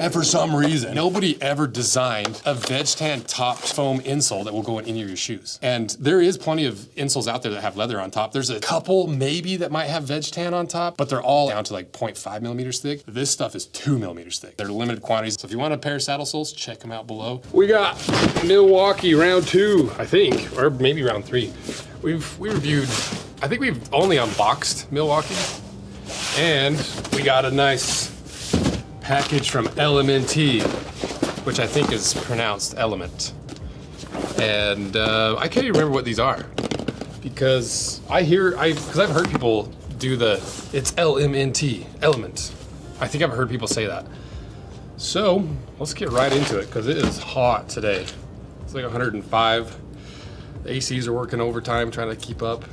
And for some reason, nobody ever designed a veg tan topped foam insole that will go in any of your shoes. And there is plenty of insoles out there that have leather on top. There's a couple maybe that might have veg tan on top, but they're all down to like 0.5 millimeters thick. This stuff is 2 millimeters thick. They're limited quantities. So if you want a pair of saddle soles, check them out below. We got Milwaukee round 2, I think, or maybe round 3. We reviewed, I think we've only unboxed Milwaukee, and we got a nice package from LMNT, which I think is pronounced element. And I can't even remember what these are because I've heard people do it's LMNT, element. I think I've heard people say that. So let's get right into it because it is hot today. It's like 105. The ACs are working overtime trying to keep up.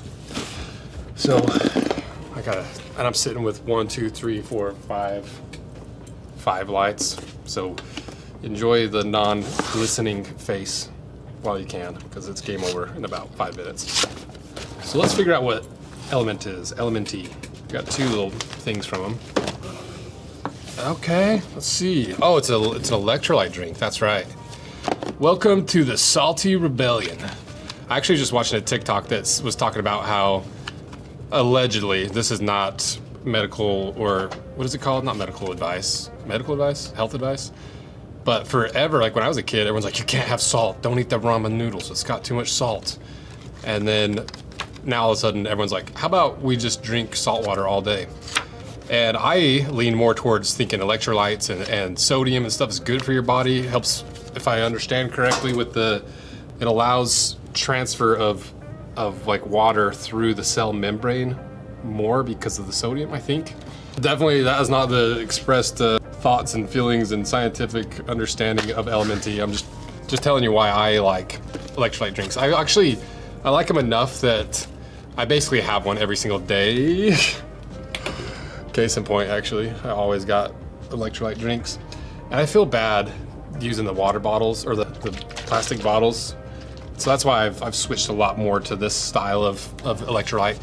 So and I'm sitting with 1, 2, 3, 4, 5 lights. So enjoy the non-glistening face while you can, because it's game over in about 5 minutes. So let's figure out what element is, LMNT. Got 2 little things from them. Okay, let's see. Oh, it's an electrolyte drink, that's right. Welcome to the Salty Rebellion. I actually just watched a TikTok that was talking about how allegedly this is not medical, or what is it called? Not medical advice. Medical advice? Health advice? But forever, like when I was a kid, everyone's like, you can't have salt. Don't eat the ramen noodles. It's got too much salt. And then now all of a sudden everyone's like, how about we just drink salt water all day? And I lean more towards thinking electrolytes and sodium and stuff is good for your body. It helps, if I understand correctly, it allows transfer of like water through the cell membrane more because of the sodium, I think. Definitely that is not the expressed thoughts and feelings and scientific understanding of LMNT. I'm just telling you why I like electrolyte drinks. I like them enough that I basically have one every single day. Case in point, actually, I always got electrolyte drinks. And I feel bad using the water bottles or the plastic bottles. So that's why I've switched a lot more to this style of electrolyte.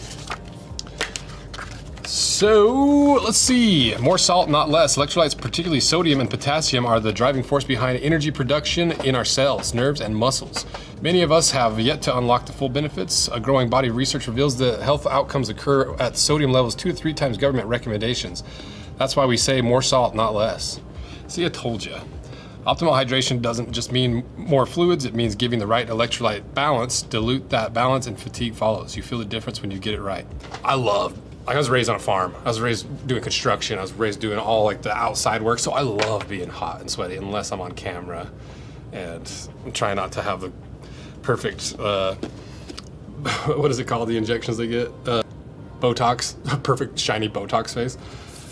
So let's see, more salt, not less. Electrolytes, particularly sodium and potassium, are the driving force behind energy production in our cells, nerves, and muscles. Many of us have yet to unlock the full benefits. A growing body of research reveals that health outcomes occur at sodium levels 2 to 3 times government recommendations. That's why we say more salt, not less. See, I told you. Optimal hydration doesn't just mean more fluids, it means giving the right electrolyte balance. Dilute that balance and fatigue follows. You feel the difference when you get it right. I was raised on a farm. I was raised doing construction. I was raised doing all like the outside work. So I love being hot and sweaty unless I'm on camera. And I'm trying not to have the perfect, what is it called? The injections they get? Botox, perfect shiny Botox face.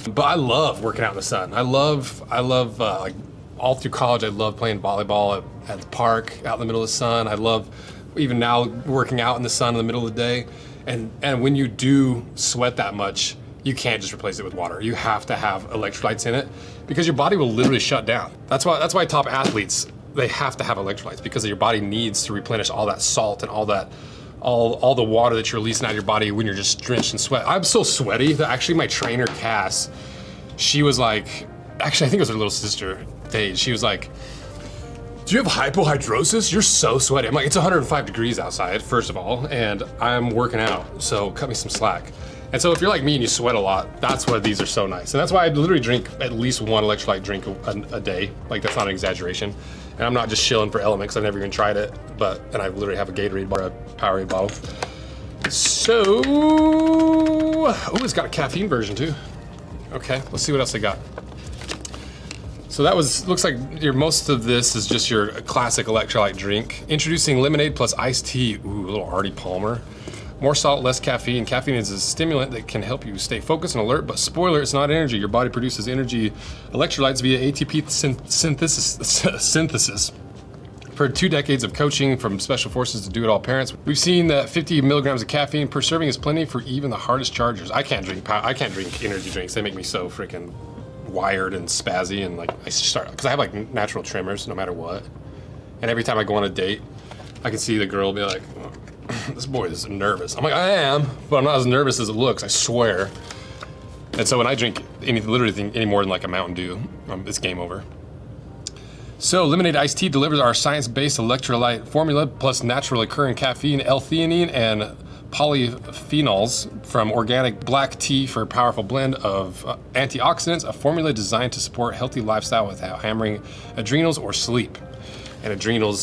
But I love working out in the sun. I love like all through college, I loved playing volleyball at the park, out in the middle of the sun. I love even now working out in the sun in the middle of the day. And when you do sweat that much, you can't just replace it with water. You have to have electrolytes in it because your body will literally shut down. That's why top athletes, they have to have electrolytes because your body needs to replenish all that salt and all the water that you're releasing out of your body when you're just drenched in sweat. I'm so sweaty that actually my trainer, Cass, she was like, actually I think it was her little sister, Paige, she was like, do you have hypohidrosis? You're so sweaty. I'm like, it's 105 degrees outside, first of all, and I'm working out, so cut me some slack. And so if you're like me and you sweat a lot, that's why these are so nice. And that's why I literally drink at least 1 electrolyte drink a day. Like, that's not an exaggeration. And I'm not just shilling for Element because I've never even tried it, and I literally have a Gatorade bar, a Powerade bottle. So, oh, it's got a caffeine version too. Okay, let's see what else they got. So looks like most of this is just your classic electrolyte drink. Introducing lemonade plus iced tea. Ooh, a little Artie Palmer. More salt, less caffeine. Caffeine is a stimulant that can help you stay focused and alert, but spoiler, it's not energy. Your body produces energy electrolytes via ATP synthesis. For 2 decades of coaching from Special Forces to do-it-all parents, we've seen that 50 milligrams of caffeine per serving is plenty for even the hardest chargers. I can't drink energy drinks. They make me so freaking wired and spazzy, and like I start, because I have like natural tremors no matter what. And every time I go on a date, I can see the girl be like, oh, this boy is nervous. I'm like, I am, but I'm not as nervous as it looks, I swear. And so when I drink any more than like a Mountain Dew, it's game over. So lemonade iced tea delivers our science-based electrolyte formula plus naturally occurring caffeine, L-theanine, and polyphenols from organic black tea for a powerful blend of antioxidants, a formula designed to support healthy lifestyle without hammering adrenals or sleep. And adrenal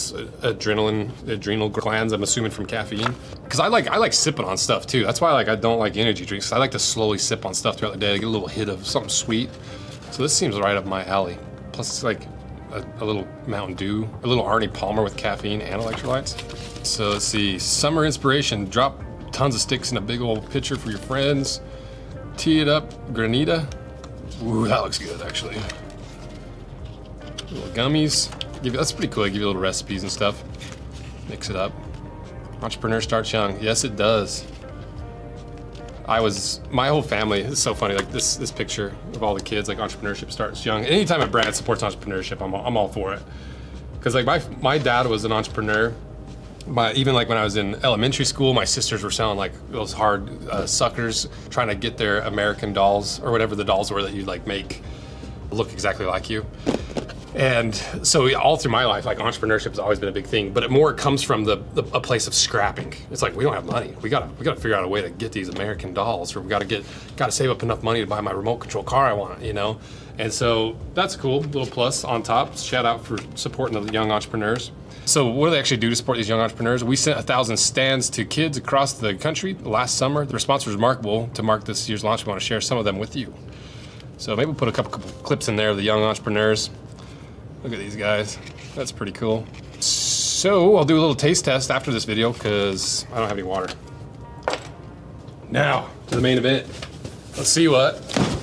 glands, I'm assuming from caffeine. Because I like sipping on stuff too. That's why I don't like energy drinks. I like to slowly sip on stuff throughout the day to get a little hit of something sweet. So this seems right up my alley. Plus it's like a little Mountain Dew, a little Arnie Palmer with caffeine and electrolytes. So let's see, summer inspiration. Drop tons of sticks in a big old pitcher for your friends. Tee it up, granita. Ooh, that looks good actually. Little gummies. That's pretty cool. I give you little recipes and stuff. Mix it up. Entrepreneur starts young. Yes, it does. My whole family, it's so funny, like this picture of all the kids, like entrepreneurship starts young. Anytime a brand supports entrepreneurship, I'm all for it. Because like my dad was an entrepreneur. Even like when I was in elementary school, my sisters were selling like those hard suckers, trying to get their American dolls or whatever the dolls were that you'd like make look exactly like you. And so all through my life, like entrepreneurship has always been a big thing, but it comes from a place of scrapping. It's like, we don't have money. We gotta figure out a way to get these American dolls, or we gotta save up enough money to buy my remote control car I want, you know? And so that's cool, little plus on top. Shout out for supporting the young entrepreneurs. So what do they actually do to support these young entrepreneurs? We sent 1,000 stands to kids across the country last summer. The response was remarkable. To mark this year's launch, we want to share some of them with you. So maybe we'll put a couple clips in there of the young entrepreneurs. Look at these guys. That's pretty cool. So I'll do a little taste test after this video because I don't have any water. Now to the main event. Let's see what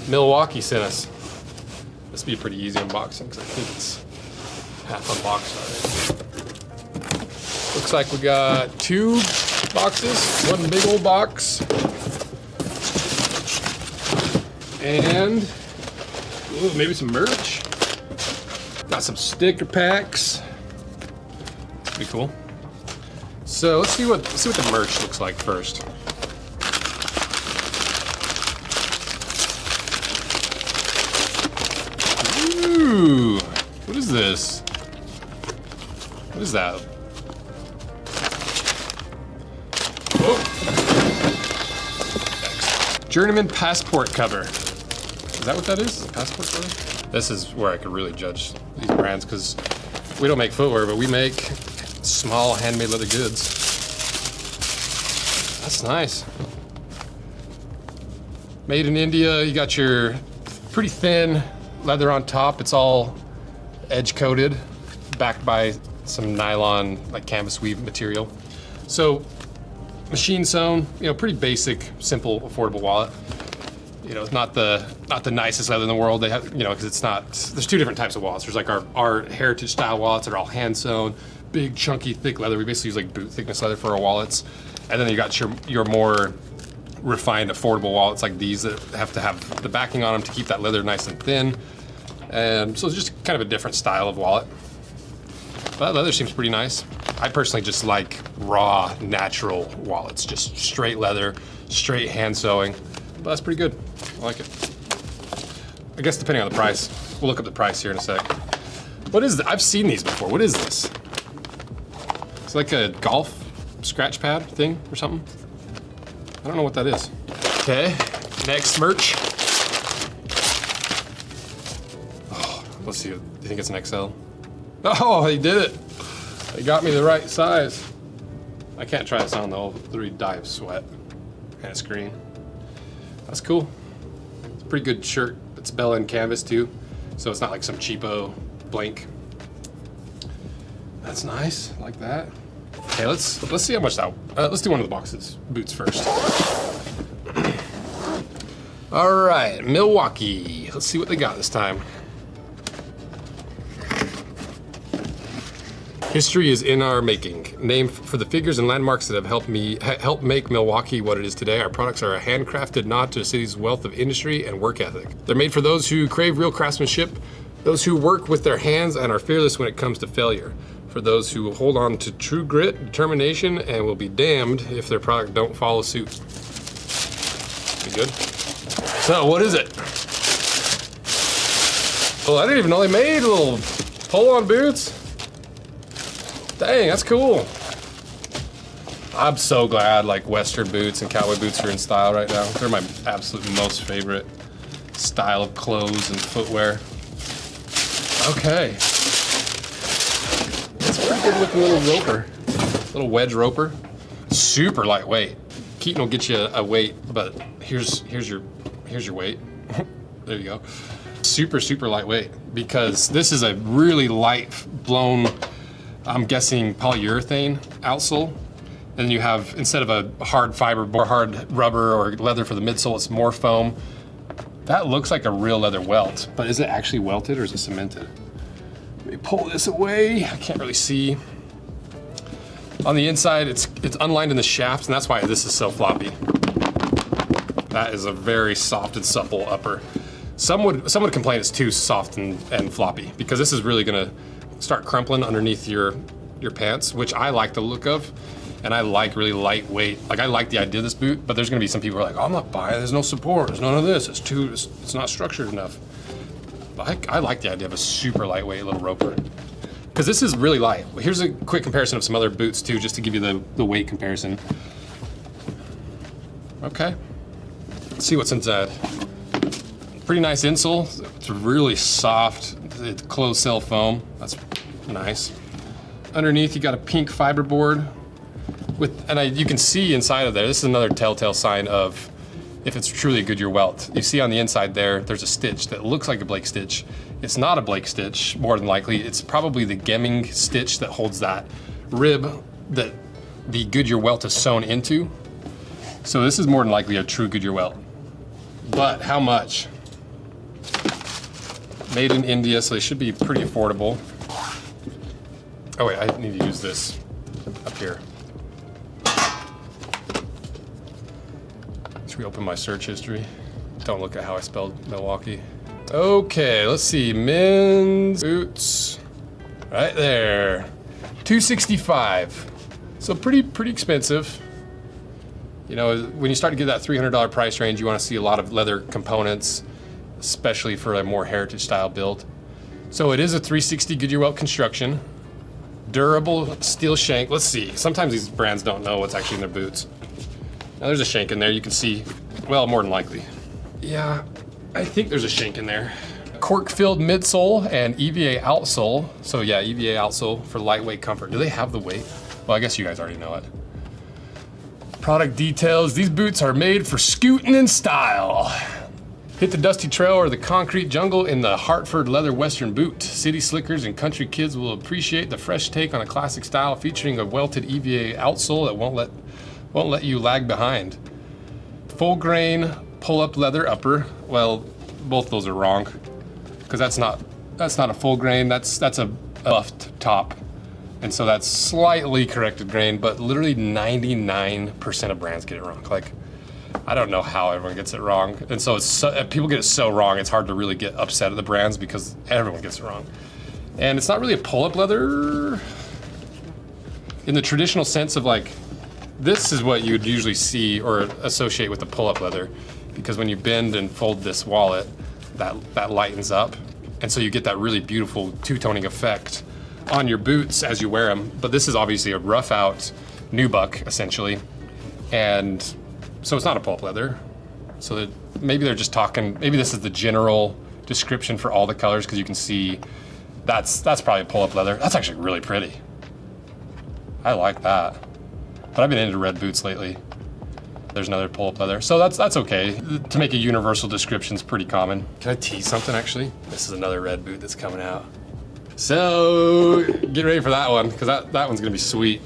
Milwaukee sent us. This will be a pretty easy unboxing because I think it's half unboxed already. Looks like we got 2 boxes, one big old box, and ooh, maybe some merch. Got some sticker packs. Pretty cool. So let's see what the merch looks like first. Ooh, what is this? What is that? Oh. Journeyman passport cover. Is that what that is? Passport cover? This is where I could really judge these brands because we don't make footwear, but we make small handmade leather goods. That's nice. Made in India. You got your pretty thin leather on top. It's all edge coated, backed by some nylon, like canvas weave material. So machine sewn, pretty basic, simple, affordable wallet. It's not the nicest leather in the world. They have, because it's not. There's 2 different types of wallets. There's like our heritage style wallets that are all hand sewn, big, chunky, thick leather. We basically use like boot thickness leather for our wallets. And then you got your more refined, affordable wallets like these that have to have the backing on them to keep that leather nice and thin. And so it's just kind of a different style of wallet. But that leather seems pretty nice. I personally just like raw, natural wallets, just straight leather, straight hand sewing. But that's pretty good. I like it. I guess depending on the price. We'll look up the price here in a sec. What is I've seen these before. What is this? It's like a golf scratch pad thing or something. I don't know what that is. Okay, next merch. Oh, let's see. Do you think it's an XL? Oh, they did it. They got me the right size. I can't try this on though. It'll really die of sweat. Kind of screen. That's cool. It's a pretty good shirt. It's Bella and canvas too, so it's not like some cheapo blank. That's nice. I like that. Okay, let's see how much that. Let's do one of the boxes. Boots first. All right, Milwaukee. Let's see what they got this time. History is in our making. Named for the figures and landmarks that have helped make Milwaukee what it is today, our products are a handcrafted nod to the city's wealth of industry and work ethic. They're made for those who crave real craftsmanship, those who work with their hands and are fearless when it comes to failure, for those who hold on to true grit, determination, and will be damned if their product don't follow suit. Be good? So, what is it? Well, I didn't even know they made little Pull-on boots. Dang, that's cool. I'm so glad like Western boots and cowboy boots are in style right now. They're my absolute most favorite style of clothes and footwear. Okay. It's a pretty good looking little roper. Little wedge roper. Super lightweight. Keaton will get you a weight, but here's your weight. There you go. Super, super lightweight because this is a really light blown, I'm guessing polyurethane outsole. And you have, instead of a hard fiber or hard rubber or leather for the midsole, it's more foam. That looks like a real leather welt, but is it actually welted or is it cemented? Let me pull this away. I can't really see. On the inside, it's unlined in the shaft, and that's why this is so floppy. That is a very soft and supple upper. Some would complain it's too soft and floppy because this is really gonna start crumpling underneath your pants, which I like the look of, and I like really lightweight. Like I like the idea of this boot, but there's gonna be some people who are like, oh, I'm not buying it. There's no support. There's none of this. It's not structured enough. I like the idea of a super lightweight little roper because this is really light. Here's a quick comparison of some other boots too, just to give you the weight comparison. Okay, let's see what's inside. Pretty nice insole. It's really soft. It's closed cell foam. That's nice. Underneath, you got a pink fiberboard you can see inside of there. This is another telltale sign of if it's truly a Goodyear welt. You see on the inside there's a stitch that looks like a Blake stitch. It's not a Blake stitch, more than likely. It's probably the gemming stitch that holds that rib that the Goodyear welt is sewn into. So this is more than likely a true Goodyear welt. But how much? Made in India, so they should be pretty affordable. Oh wait, I need to use this up here. Should we open my search history? Don't look at how I spelled Milwaukee. Okay, let's see, men's boots. Right there, $265. So pretty expensive. You know, when you start to get that $300 price range, you want to see a lot of leather components, especially for a more heritage style build. So it is a 360 Goodyear welt construction. Durable steel shank. Let's see, sometimes these brands don't know what's actually in their boots. Now there's a shank in there, you can see, well, more than likely. Yeah, I think there's a shank in there. Cork-filled midsole and EVA outsole. So yeah, EVA outsole for lightweight comfort. Do they have the weight? Well, I guess you guys already know it. Product details. These boots are made for scooting in style. Hit the dusty trail or the concrete jungle in the Hartford leather Western boot. City slickers and country kids will appreciate the fresh take on a classic style featuring a welted EVA outsole that won't let you lag behind. Full grain pull-up leather upper. Well, both those are wrong because that's not a full grain. That's a buffed top. And so that's slightly corrected grain, but literally 99% of brands get it wrong. Like, I don't know how everyone gets it wrong. And so people get it so wrong, it's hard to really get upset at the brands because everyone gets it wrong. And it's not really a pull-up leather in the traditional sense of like, this is what you'd usually see or associate with the pull-up leather, because when you bend and fold this wallet, that lightens up. And so you get that really beautiful two-toning effect on your boots as you wear them. But this is obviously a rough out nubuck essentially. And so it's not a pull-up leather. So that maybe they're just talking, maybe this is the general description for all the colors, because you can see that's probably a pull-up leather. That's actually really pretty. I like that. But I've been into red boots lately. There's another pull-up leather. So that's okay. To make a universal description is pretty common. Can I tease something actually? This is another red boot that's coming out. So get ready for that one, because that one's gonna be sweet.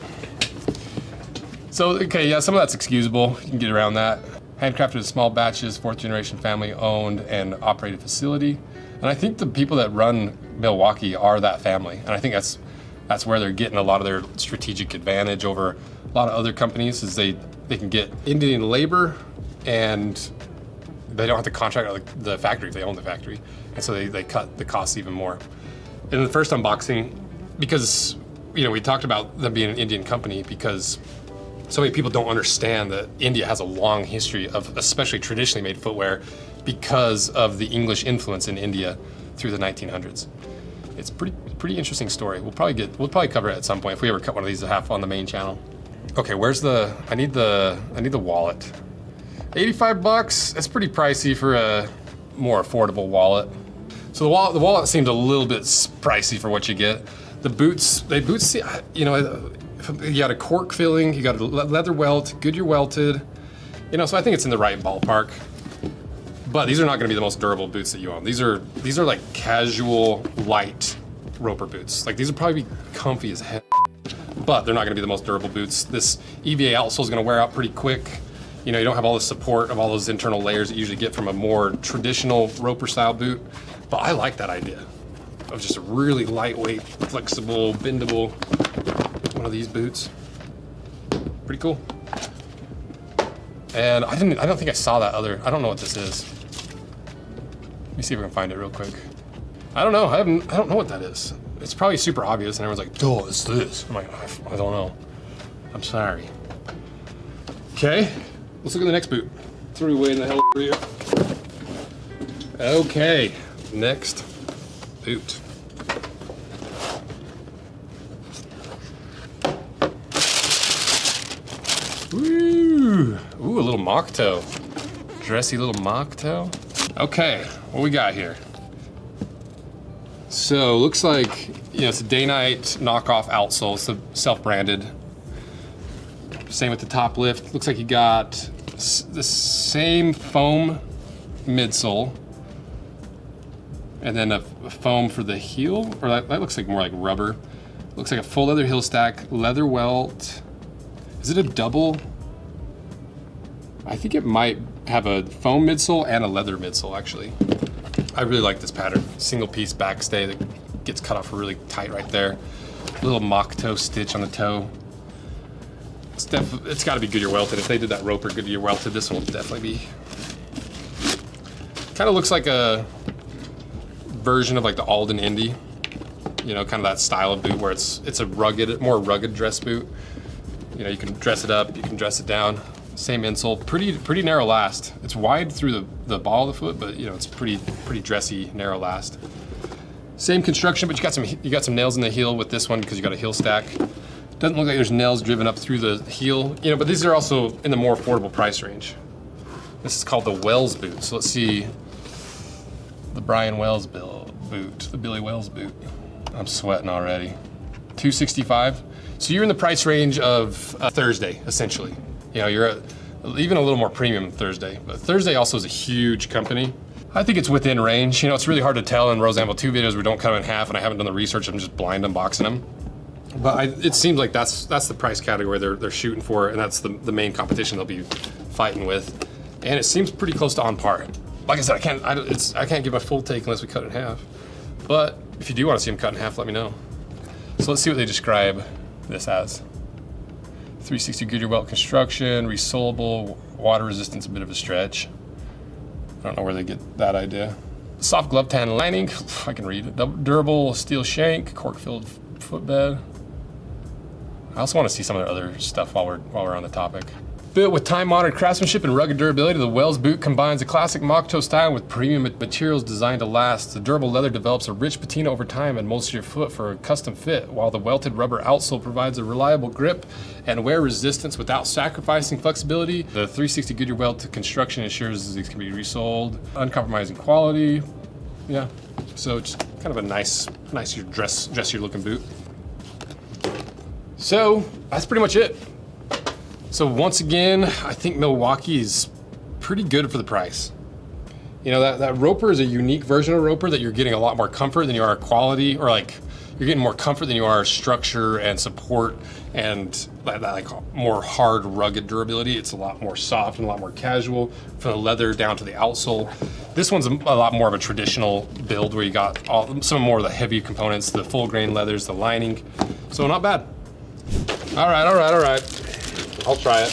So, okay, yeah, some of that's excusable. You can get around that. Handcrafted in small batches, 4th generation family owned and operated facility. And I think the people that run Milwaukee are that family. And I think that's where they're getting a lot of their strategic advantage over a lot of other companies, is they can get Indian labor and they don't have to contract out the factory if they own the factory. And so they cut the costs even more. In the first unboxing, because, you know, we talked about them being an Indian company because so many people don't understand that India has a long history of especially traditionally made footwear because of the English influence in India through the 1900s. It's pretty interesting story. We'll probably cover it at some point if we ever cut one of these to half on the main channel. Okay, where's the, I need the wallet. 85 bucks, that's pretty pricey for a more affordable wallet. So the wallet seems a little bit pricey for what you get. The boots, you know, you got a cork filling, you got a leather welt, Goodyear welted, you know, so I think it's in the right ballpark. But these are not gonna be the most durable boots that you own. These are like casual, light roper boots. Like these will probably be comfy as hell, but they're not gonna be the most durable boots. This EVA outsole is gonna wear out pretty quick. You know, you don't have all the support of all those internal layers that you usually get from a more traditional roper style boot. But I like that idea of just a really lightweight, flexible, bendable, one of these boots. Pretty cool. And I don't think I saw that other, I don't know what this is. Let me see if I can find it real quick. I don't know, I don't know what that is. It's probably super obvious and everyone's like, duh, it's this. I'm like, I don't know. I'm sorry. Okay, let's look at the next boot. Threw away in the hell over here. Okay, next boot. Woo! Ooh, a little mock toe. Dressy little mock toe. Okay, what we got here? So, looks like, you know, it's a day-night knockoff outsole. It's a self-branded. Same with the top lift. Looks like you got the same foam midsole. And then a foam for the heel, or that looks like more like rubber. Looks like a full leather heel stack, leather welt. Is it a double? I think it might have a foam midsole and a leather midsole, actually. I really like this pattern. Single piece backstay that gets cut off really tight right there. Little mock toe stitch on the toe. It's gotta be Goodyear welted. If they did that roper Goodyear welted, this will definitely be. Kind of looks like a version of like the Alden Indy. You know, kind of that style of boot where it's a more rugged dress boot. You know, you can dress it up, you can dress it down. Same insole, pretty narrow last. It's wide through the ball of the foot, but you know, it's pretty dressy, narrow last. Same construction, but you got some nails in the heel with this one because you got a heel stack. Doesn't look like there's nails driven up through the heel, you know, but these are also in the more affordable price range. This is called the Wells boot. So let's see the Brian Wells boot, the Billy Wells boot. I'm sweating already. $265. So you're in the price range of Thursday, essentially. You know, you're even a little more premium than Thursday, but Thursday also is a huge company. I think it's within range. You know, it's really hard to tell in Rose Anvil 2 videos we don't cut them in half, and I haven't done the research. I'm just blind unboxing them. But it seems like that's the price category they're shooting for, and that's the main competition they'll be fighting with. And it seems pretty close to on par. Like I said, I can't give a full take unless we cut it in half. But if you do want to see them cut in half, let me know. So let's see what they describe this as. 360 Goodyear welt construction, resolable, water resistance, a bit of a stretch. I don't know where they get that idea. Soft glove tan lining, I can read it. Durable steel shank, cork-filled footbed. I also want to see some of their other stuff while we're on the topic. Built with time-honored craftsmanship and rugged durability, the Wells boot combines a classic mock toe style with premium materials designed to last. The durable leather develops a rich patina over time and molds to your foot for a custom fit, while the welted rubber outsole provides a reliable grip and wear resistance without sacrificing flexibility. The 360 Goodyear welt construction ensures these can be resoled, uncompromising quality. Yeah, so it's kind of a nice dressier looking boot. So that's pretty much it. So once again, I think Milwaukee is pretty good for the price. You know, that roper is a unique version of roper that you're getting a lot more comfort than you are quality, or like you're getting more comfort than you are structure and support and that like more hard, rugged durability. It's a lot more soft and a lot more casual from the leather down to the outsole. This one's a lot more of a traditional build where you got some more of the heavy components, the full grain leathers, the lining. So not bad. All right. I'll try it.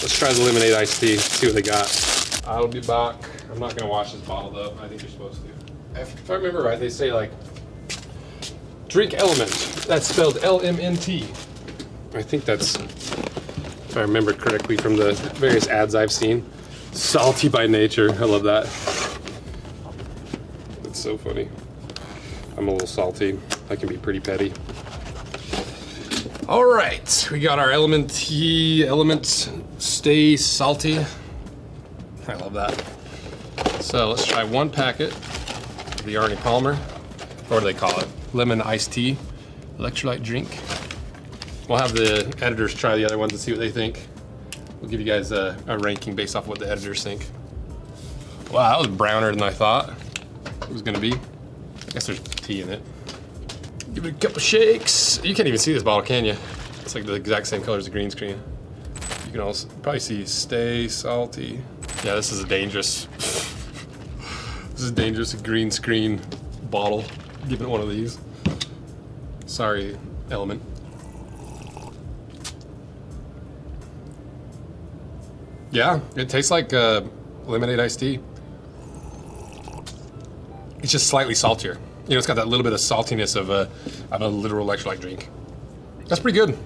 Let's try the lemonade iced tea, see what they got. I'll be back. I'm not gonna wash this bottle though. I think you're supposed to. If I remember right, they say like, drink LMNT. That's spelled LMNT. I think that's, if I remember correctly from the various ads I've seen. Salty by nature, I love that. That's so funny. I'm a little salty. I can be pretty petty. All right, we got our LMNT Element Stay Salty. I love that. So let's try one packet of the Arnie Palmer, or what do they call it? Lemon iced tea, electrolyte drink. We'll have the editors try the other ones and see what they think. We'll give you guys a ranking based off what the editors think. Wow, that was browner than I thought it was gonna be. I guess there's tea in it. Give it a couple shakes. You can't even see this bottle, can you? It's like the exact same color as the green screen. You can also probably see Stay Salty. Yeah, this is a dangerous, this is a dangerous green screen bottle. Give it one of these. Sorry, Element. Yeah, it tastes like lemonade iced tea. It's just slightly saltier. You know, it's got that little bit of saltiness of a literal electrolyte drink. That's pretty good.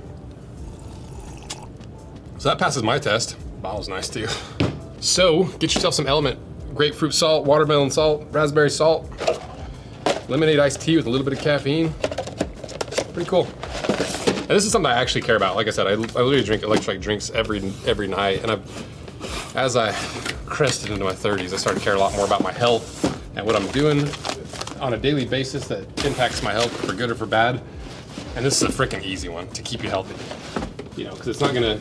So that passes my test. Bottle's nice too. So get yourself some Element. Grapefruit salt, watermelon salt, raspberry salt, lemonade iced tea with a little bit of caffeine. Pretty cool. And this is something I actually care about. Like I said, I literally drink electrolyte drinks every night. And as I crested into my 30s, I started to care a lot more about my health and what I'm doing on a daily basis that impacts my health for good or for bad. And this is a freaking easy one to keep you healthy. You know, because it's nothing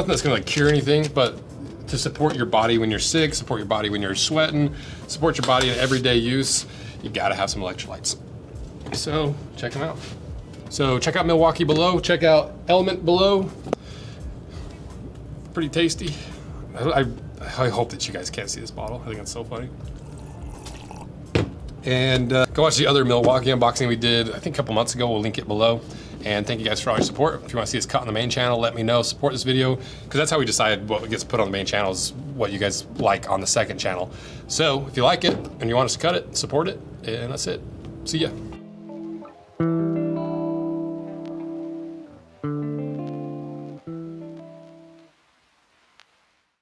that's gonna like cure anything, but to support your body when you're sick, support your body when you're sweating, support your body in everyday use, you gotta have some electrolytes. So check them out. So check out Milwaukee below, check out Element below. Pretty tasty. I hope that you guys can't see this bottle. I think it's so funny. And go watch the other Milwaukee unboxing we did, I think a couple months ago. We'll link it below. And thank you guys for all your support. If you want to see us cut on the main channel, let me know. Support this video, because that's how we decide what gets put on the main channel is what you guys like on the second channel. So if you like it and you want us to cut it, support it, and that's it. See ya.